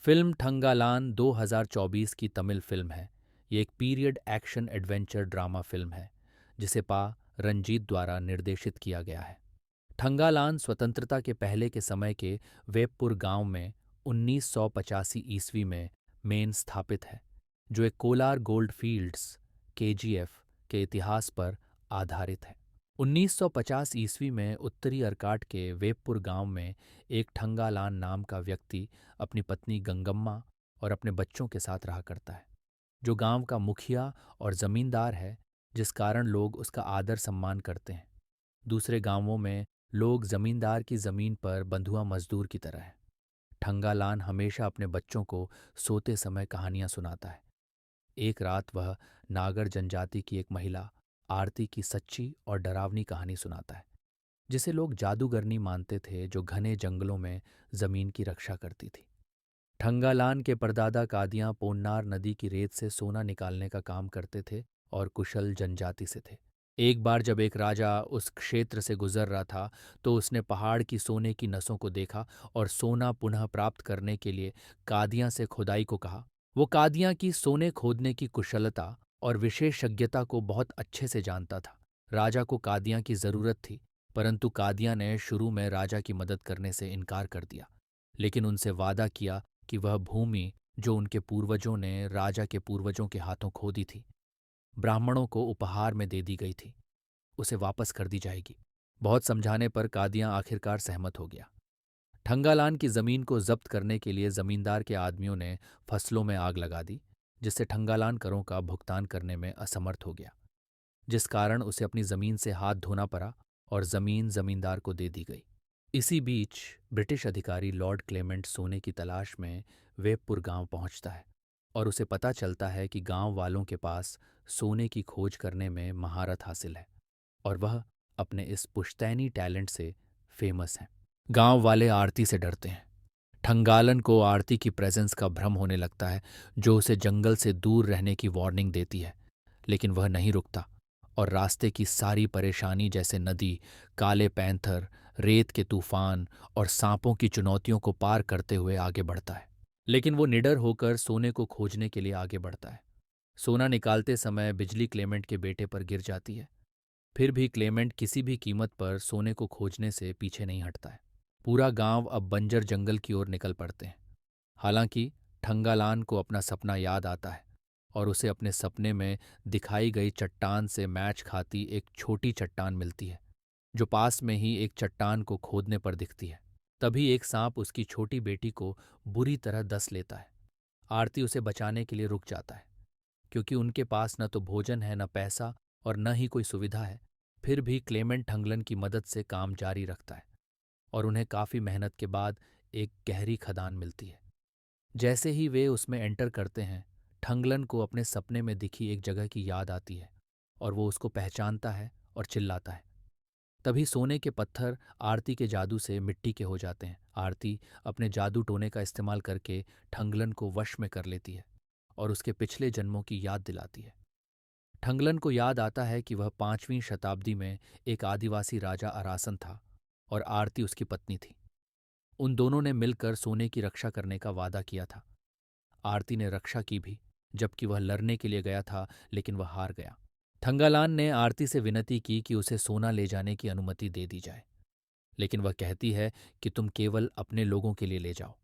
Film ठंगालान 2024 की Tamil film है। ये एक period action adventure drama film है जिसे पा रंजीत द्वारा निर्देशित किया गया है। ठंगालान स्वतंत्रता के पहले के समय के वेपपुर गांव में 1985 ईस्वी में मेन स्थापित है, जो एक कोलार गोल्ड फील्ड्स केजीएफ के इतिहास पर आधारित है। 1950 ईस्वी में उत्तरी अर्काट के वेपपुर गांव में एक ठंगालान नाम का व्यक्ति अपनी पत्नी गंगम्मा और अपने बच्चों के साथ रहा करता है, जो गांव का मुखिया और जमींदार है, जिस कारण लोग उसका आदर सम्मान करते हैं। दूसरे गांवों में लोग जमींदार की जमीन पर बंधुआ मजदूर की तरह है। ठंगालान हमेशा अपने बच्चों को सोते समय कहानियां सुनाता है। एक रात वह नागर जनजाति की एक महिला आरती की सच्ची और डरावनी कहानी सुनाता है, जिसे लोग जादूगरनी मानते थे, जो घने जंगलों में जमीन की रक्षा करती थी। ठंगालान के परदादा कादियां पोन्नार नदी की रेत से सोना निकालने का काम करते थे और कुशल जनजाति से थे। एक बार जब एक राजा उस क्षेत्र से गुजर रहा था, तो उसने पहाड़ की सोने की नसों को देखा और सोना पुनः प्राप्त करने के लिए कादियां से खुदाई को कहा। वो कादियां की सोने खोदने की कुशलता और विशेषज्ञता को बहुत अच्छे से जानता था। राजा को कादियां की जरूरत थी, परंतु कादियां ने शुरू में राजा की मदद करने से इनकार कर दिया, लेकिन उनसे वादा किया कि वह भूमि जो उनके पूर्वजों ने राजा के पूर्वजों के हाथों खोदी थी, ब्राह्मणों को उपहार में दे दी गई थी, उसे वापस कर दी जाएगी। बहुत समझाने पर कादियां आखिरकार सहमत हो गया। ठंगालान की जमीन को जब्त करने के लिए जमींदार के आदमियों ने फसलों में आग लगा दी, जिससे ठंगालान करों का भुगतान करने में असमर्थ हो गया, जिस कारण उसे अपनी जमीन से हाथ धोना पड़ा और जमीन जमींदार को दे दी गई। इसी बीच ब्रिटिश अधिकारी लॉर्ड क्लेमेंट सोने की तलाश में वेपपुर गांव पहुंचता है और उसे पता चलता है कि गांव वालों के पास सोने की खोज करने में महारत हासिल है और वह अपने इस पुश्तैनी टैलेंट से फेमस हैं। गांव वाले आरती से डरते हैं। ठंगालन को आरती की प्रेजेंस का भ्रम होने लगता है, जो उसे जंगल से दूर रहने की वार्निंग देती है, लेकिन वह नहीं रुकता और रास्ते की सारी परेशानी जैसे नदी, काले पैंथर, रेत के तूफान और सांपों की चुनौतियों को पार करते हुए आगे बढ़ता है। लेकिन वो निडर होकर सोने को खोजने के लिए आगे बढ़ता है। सोना निकालते समय बिजली क्लेमेंट के बेटे पर गिर जाती है। फिर भी क्लेमेंट किसी भी कीमत पर सोने को खोजने से पीछे नहीं हटता है। पूरा गांव अब बंजर जंगल की ओर निकल पड़ते हैं। हालांकि ठंगालान को अपना सपना याद आता है और उसे अपने सपने में दिखाई गई चट्टान से मैच खाती एक छोटी चट्टान मिलती है, जो पास में ही एक चट्टान को खोदने पर दिखती है। तभी एक सांप उसकी छोटी बेटी को बुरी तरह डस लेता है। आरती उसे बचाने के लिए रुक जाता है, क्योंकि उनके पास न तो भोजन है, न पैसा और न ही कोई सुविधा है। फिर भी क्लेमेंट ठंगलन की मदद से काम जारी रखता है और उन्हें काफ़ी मेहनत के बाद एक गहरी खदान मिलती है। जैसे ही वे उसमें एंटर करते हैं, ठंगलन को अपने सपने में दिखी एक जगह की याद आती है और वो उसको पहचानता है और चिल्लाता है। तभी सोने के पत्थर आरती के जादू से मिट्टी के हो जाते हैं। आरती अपने जादू टोने का इस्तेमाल करके ठंगलन को वश में कर लेती है और उसके पिछले जन्मों की याद दिलाती है। ठंगलन को याद आता है कि वह 5वीं शताब्दी में एक आदिवासी राजा अरासन था और आरती उसकी पत्नी थी। उन दोनों ने मिलकर सोने की रक्षा करने का वादा किया था। आरती ने रक्षा की भी, जबकि वह लड़ने के लिए गया था, लेकिन वह हार गया। ठंगालान ने आरती से विनती की कि उसे सोना ले जाने की अनुमति दे दी जाए, लेकिन वह कहती है कि तुम केवल अपने लोगों के लिए ले जाओ,